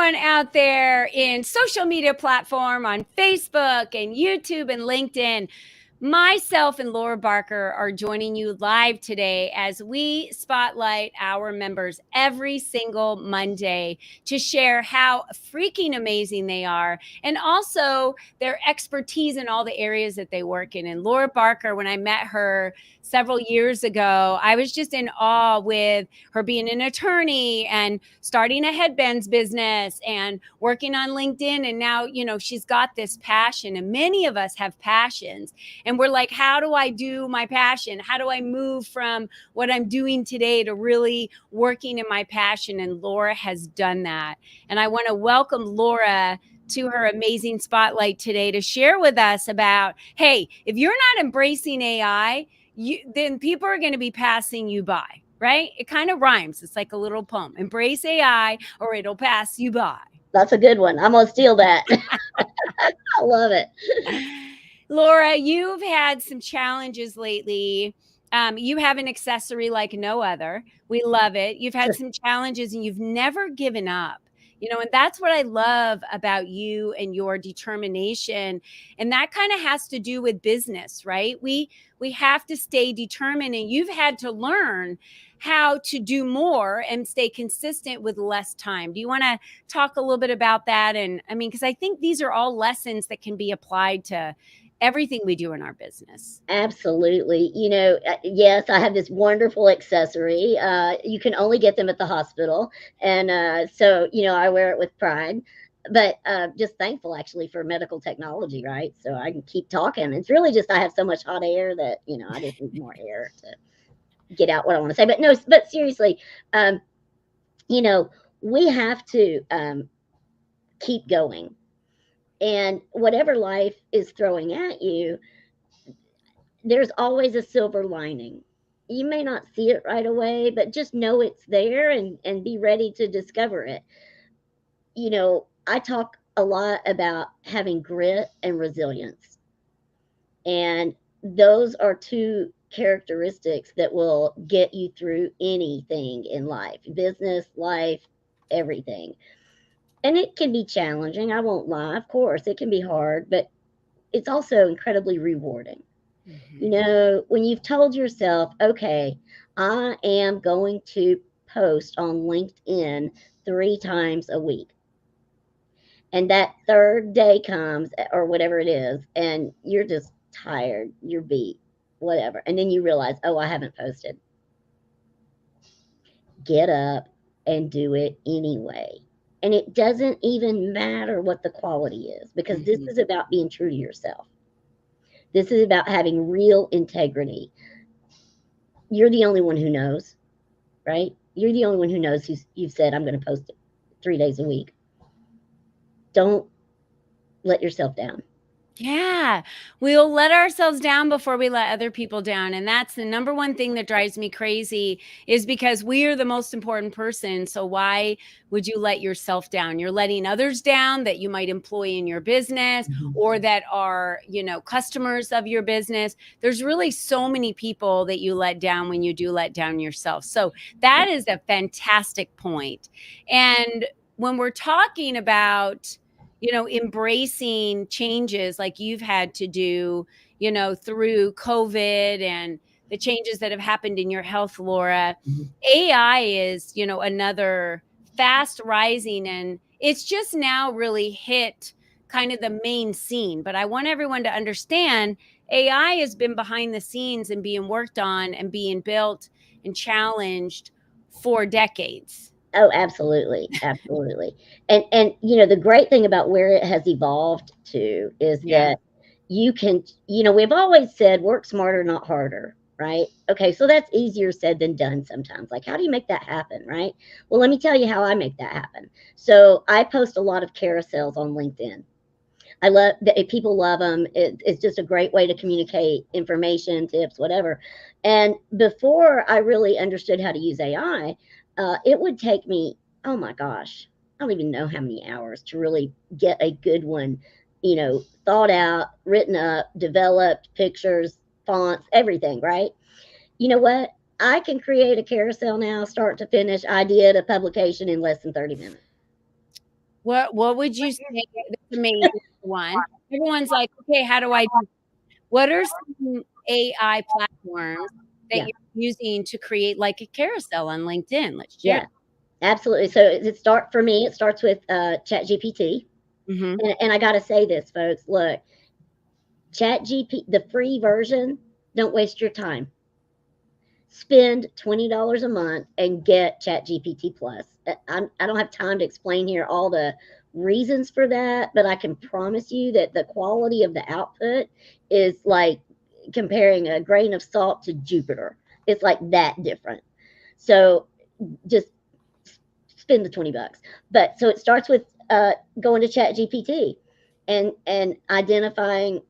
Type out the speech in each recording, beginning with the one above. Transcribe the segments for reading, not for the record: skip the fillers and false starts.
everyone out there in social media platform on Facebook and YouTube and LinkedIn. Myself and Laura Barker are joining you live today as we spotlight our members every single Monday to share how freaking amazing they are and also their expertise in all the areas that they work in. And Laura Barker, when I met her several years ago, I was just in awe with her being an attorney and starting a headbands business and working on LinkedIn. And now, she's got this passion, and many of us have passions. And we're like, how do I do my passion? How do I move from what I'm doing today to really working in my passion? And Laura has done that. And I want to welcome Laura to her amazing spotlight today to share with us about, hey, if you're not embracing AI, then people are going to be passing you by, right? It kind of rhymes. It's like a little poem. Embrace AI or it'll pass you by. That's a good one. I'm going to steal that. I love it. Laura, you've had some challenges lately. You have an accessory like no other. We love it. You've had some challenges and you've never given up. And that's what I love about you and your determination. And that kind of has to do with business, right? We have to stay determined, and you've had to learn how to do more and stay consistent with less time. Do you want to talk a little bit about that? And because I think these are all lessons that can be applied to everything we do in our business. Absolutely. Yes, I have this wonderful accessory. You can only get them at the hospital. And so, I wear it with pride, but just thankful actually for medical technology, right? So I can keep talking. It's really just, I have so much hot air that, I just need more air to get out what I want to say. But no, but seriously, we have to keep going. And whatever life is throwing at you, there's always a silver lining. You may not see it right away, but just know it's there and be ready to discover it. I talk a lot about having grit and resilience. And those are two characteristics that will get you through anything in life, business, life, everything. And it can be challenging. I won't lie. Of course, it can be hard, but it's also incredibly rewarding. Mm-hmm. When you've told yourself, okay, I am going to post on LinkedIn 3 times a week. And that third day comes, or whatever it is, and you're just tired, you're beat, whatever. And then you realize, oh, I haven't posted. Get up and do it anyway. And it doesn't even matter what the quality is, because this is about being true to yourself. This is about having real integrity. You're the only one who knows, right? You're the only one who knows you've said, I'm going to post it 3 days a week. Don't let yourself down. Yeah, we'll let ourselves down before we let other people down. And that's the number one thing that drives me crazy, is because we are the most important person. So why would you let yourself down? You're letting others down that you might employ in your business or that are, customers of your business. There's really so many people that you let down when you do let down yourself. So that is a fantastic point. And when we're talking about embracing changes like you've had to do, through COVID and the changes that have happened in your health, Laura, AI is, another fast rising, and it's just now really hit kind of the main scene. But I want everyone to understand AI has been behind the scenes and being worked on and being built and challenged for decades. Oh, absolutely. Absolutely. And the great thing about where it has evolved to is Yeah. that you can, we've always said work smarter, not harder, right? Okay, so that's easier said than done sometimes. Like, how do you make that happen, right? Well, let me tell you how I make that happen. So I post a lot of carousels on LinkedIn. I love that, people love them. It's just a great way to communicate information, tips, whatever. And before I really understood how to use AI, it would take me, oh my gosh, I don't even know how many hours to really get a good one, thought out, written up, developed, pictures, fonts, everything, right? You know what? I can create a carousel now, start to finish, idea to publication in less than 30 minutes. What would you say? That's amazing. One, everyone's like, okay, how do I do? What are some AI platforms that Yeah. you're using to create like a carousel on LinkedIn? Let's share. Yeah, absolutely. So for me, it starts with ChatGPT. Mm-hmm. And I got to say this, folks. Look, ChatGPT, the free version, don't waste your time. Spend $20 a month and get ChatGPT Plus. I don't have time to explain here all the reasons for that, but I can promise you that the quality of the output is like comparing a grain of salt to Jupiter. It's like that different. So just spend the $20. But so it starts with going to ChatGPT and identifying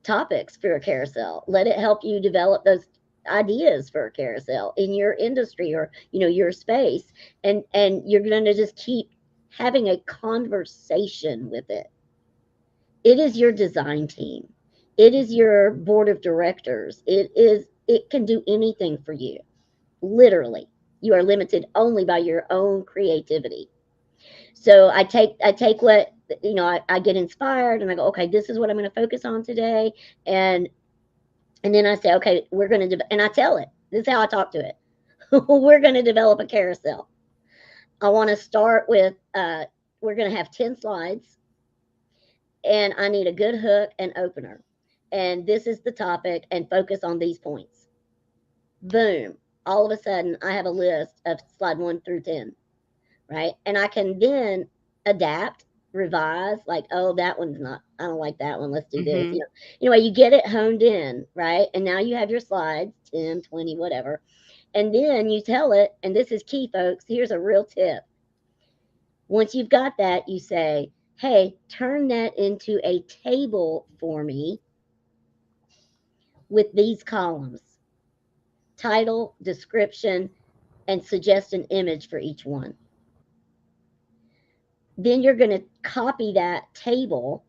topics for a carousel. Let it help you develop those ideas for a carousel in your industry or your space, and you're going to just keep having a conversation with it. It is your design team. It is your board of directors. It can do anything for you. Literally, you are limited only by your own creativity. So I take what I get inspired and I go, okay, this is what I'm going to focus on today, and then I say, okay, we're going to and I tell it, this is how I talk to it. We're going to develop a carousel. I want to start with we're going to have 10 slides, and I need a good hook and opener, and this is the topic, and focus on these points. Boom, all of a sudden I have a list of slide 1 through 10, right? And I can then adapt, revise, like, oh, that one's not, I don't like that one. Let's do this. Mm-hmm. Anyway, you get it honed in, right? And now you have your slides, 10, 20, whatever. And then you tell it, and this is key, folks. Here's a real tip. Once you've got that, you say, hey, turn that into a table for me with these columns: title, description, and suggest an image for each one. Then you're going to copy that table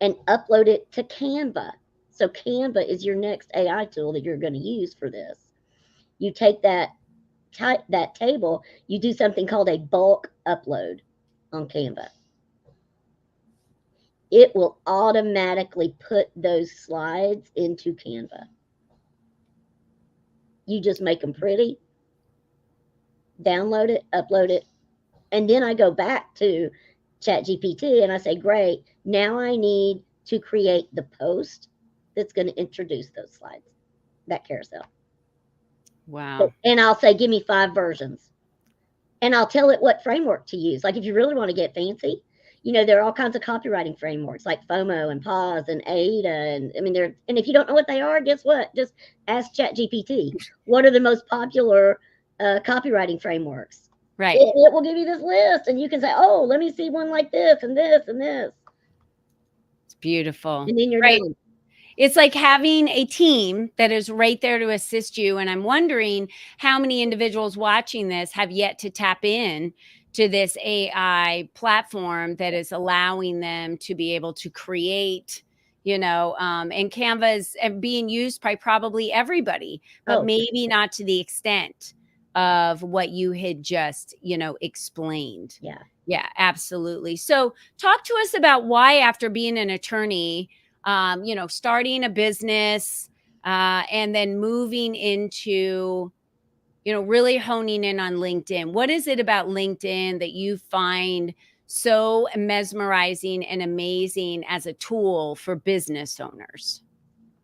and upload it to Canva. So Canva is your next AI tool that you're going to use for this. You take that table, you do something called a bulk upload on Canva. It will automatically put those slides into Canva. You just make them pretty, download it, upload it, and then I go back to ChatGPT and I say, great, now I need to create the post that's going to introduce those slides, that carousel. Wow. And I'll say, give me 5 versions. And I'll tell it what framework to use. Like if you really want to get fancy, there are all kinds of copywriting frameworks like FOMO and PAWS and AIDA. And I mean, and if you don't know what they are, guess what? Just ask ChatGPT. What are the most popular copywriting frameworks? Right. It will give you this list, and you can say, oh, let me see one like this and this and this. It's beautiful. And then you're right. done. It's like having a team that is right there to assist you. And I'm wondering how many individuals watching this have yet to tap in to this AI platform that is allowing them to be able to create, and Canva is being used by probably everybody, but maybe not to the extent of what you had just, explained. Yeah. Yeah, absolutely. So talk to us about why, after being an attorney, starting a business, and then moving into, really honing in on LinkedIn. What is it about LinkedIn that you find so mesmerizing and amazing as a tool for business owners?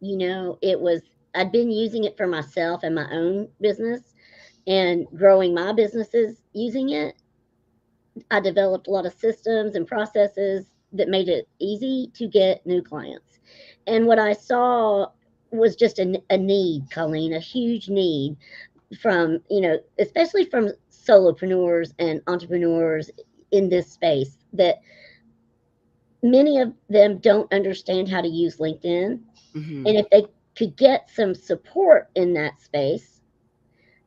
I'd been using it for myself and my own business and growing my businesses using it. I developed a lot of systems and processes that made it easy to get new clients. And what I saw was just a need, Colleen, a huge need from, especially from solopreneurs and entrepreneurs in this space, that many of them don't understand how to use LinkedIn. Mm-hmm. And if they could get some support in that space,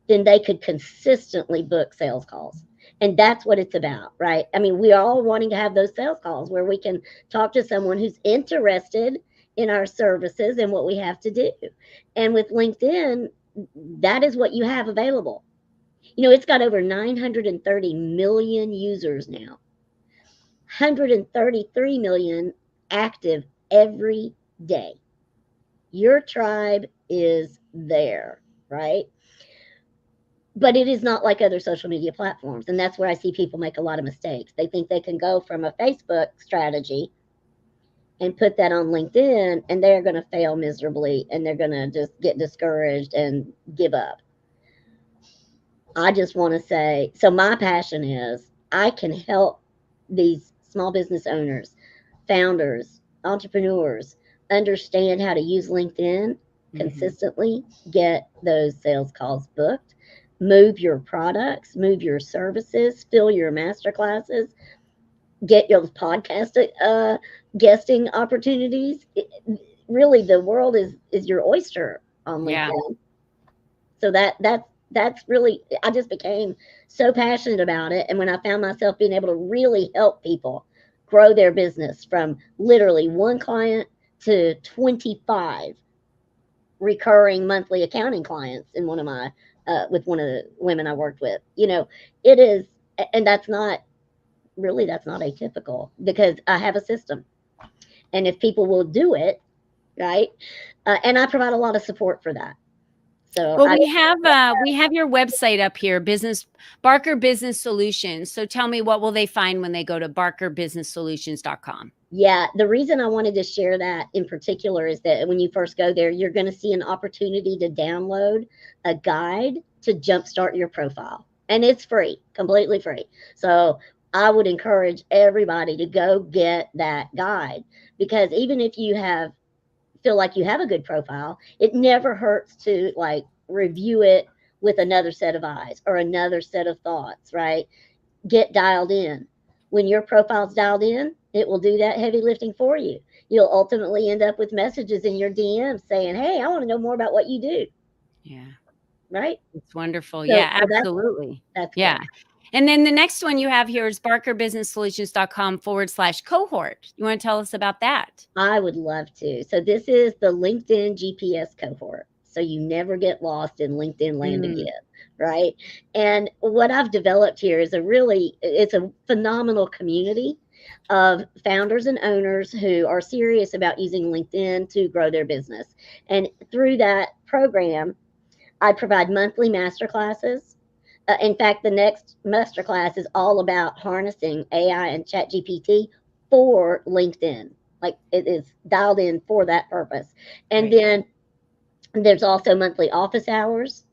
then they could consistently book sales calls. And that's what it's about, right? I mean, we're all wanting to have those sales calls where we can talk to someone who's interested in our services and what we have to do. And with LinkedIn, that is what you have available. It's got over 930 million users now. 133 million active every day. Your tribe is there, right? But it is not like other social media platforms. And that's where I see people make a lot of mistakes. They think they can go from a Facebook strategy and put that on LinkedIn, and they're going to fail miserably, and they're going to just get discouraged and give up. I just want to say, so my passion is I can help these small business owners, founders, entrepreneurs understand how to use LinkedIn consistently, get those sales calls booked, move your products, move your services, fill your masterclasses, get your podcast guesting opportunities. Really, the world is your oyster on LinkedIn. Yeah. So that's really, I just became so passionate about it. And when I found myself being able to really help people grow their business from literally one client to 25 recurring monthly accounting clients in one of my with one of the women I worked with, it is, and that's not atypical, because I have a system, and if people will do it right, and I provide a lot of support for that. So well, we have your website up here, Barker Business Solutions. So tell me, what will they find when they go to barkerbusinesssolutions.com? Yeah, the reason I wanted to share that in particular is that when you first go there, you're going to see an opportunity to download a guide to jumpstart your profile. And it's free, completely free. So I would encourage everybody to go get that guide, because even if you feel like you have a good profile, it never hurts to like review it with another set of eyes or another set of thoughts, right? Get dialed in. When your profile's dialed in, it will do that heavy lifting for you. You'll ultimately end up with messages in your DMs saying, hey, I want to know more about what you do. Yeah. Right? It's wonderful. So, yeah, so absolutely. That's yeah. great. And then the next one you have here is barkerbusinesssolutions.com/cohort. You want to tell us about that? I would love to. So this is the LinkedIn GPS cohort. So you never get lost in LinkedIn land again, right? And what I've developed here is it's a phenomenal community of founders and owners who are serious about using LinkedIn to grow their business. And through that program, I provide monthly masterclasses. In fact, the next masterclass is all about harnessing AI and ChatGPT for LinkedIn. Like, it is dialed in for that purpose. And then there's also monthly office hours.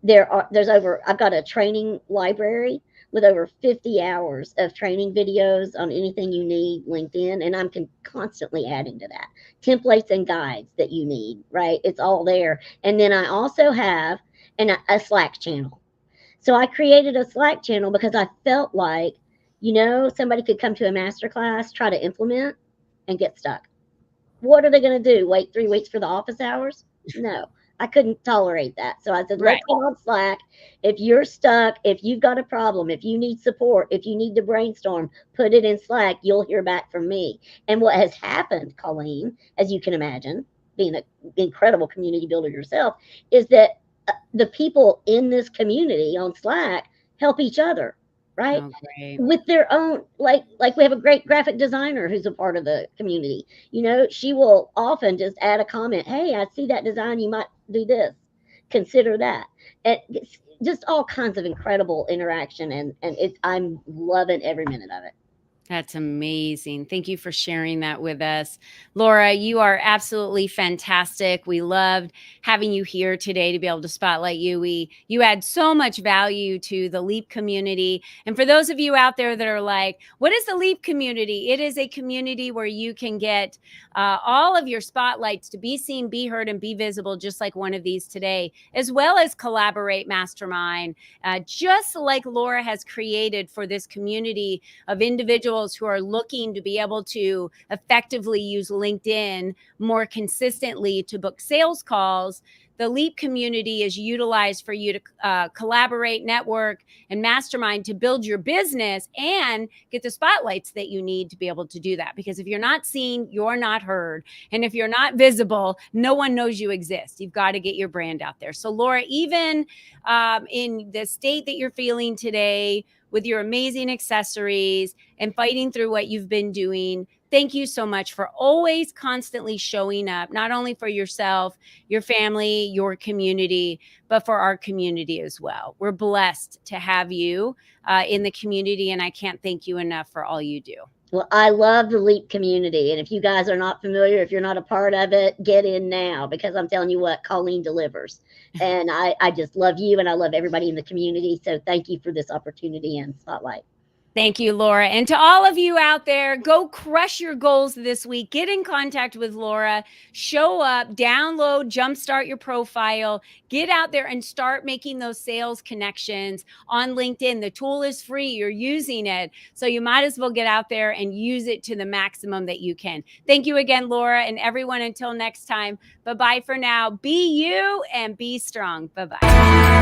I've got a training library with over 50 hours of training videos on anything you need LinkedIn, and I'm constantly adding to that. Templates and guides that you need, right? It's all there. And then I also have a Slack channel. So I created a Slack channel because I felt like, somebody could come to a masterclass, try to implement, and get stuck. What are they going to do? Wait 3 weeks for the office hours? No, I couldn't tolerate that. So I said, let's get on Slack. If you're stuck, if you've got a problem, if you need support, if you need to brainstorm, put it in Slack. You'll hear back from me. And what has happened, Colleen, as you can imagine, being an incredible community builder yourself, is that the people in this community on Slack help each other, right? With their own, like we have a great graphic designer who's a part of the community. She will often just add a comment. Hey, I see that design. You might do this. Consider that. And it's just all kinds of incredible interaction. And I'm loving every minute of it. That's amazing. Thank you for sharing that with us. Laura, you are absolutely fantastic. We loved having you here today to be able to spotlight you. You add so much value to the LEAP community. And for those of you out there that are like, what is the LEAP community? It is a community where you can get all of your spotlights to be seen, be heard, and be visible, just like one of these today, as well as collaborate, mastermind, just like Laura has created for this community of individuals who are looking to be able to effectively use LinkedIn more consistently to book sales calls. the LEAP community is utilized for you to collaborate, network, and mastermind to build your business and get the spotlights that you need to be able to do that. Because if you're not seen, you're not heard. And if you're not visible, no one knows you exist. You've got to get your brand out there. So Laura, even in the state that you're feeling today, with your amazing accessories and fighting through what you've been doing, thank you so much for always constantly showing up, not only for yourself, your family, your community, but for our community as well. We're blessed to have you in the community, and I can't thank you enough for all you do. Well, I love the LEAP community. And if you guys are not familiar, if you're not a part of it, get in now, because I'm telling you what, Colleen delivers. And I just love you, and I love everybody in the community. So thank you for this opportunity and spotlight. Thank you, Laura. And to all of you out there, go crush your goals this week. Get in contact with Laura. Show up, download, jumpstart your profile. Get out there and start making those sales connections on LinkedIn. The tool is free. You're using it. So you might as well get out there and use it to the maximum that you can. Thank you again, Laura, and everyone. Until next time, bye-bye for now. Be you and be strong. Bye-bye.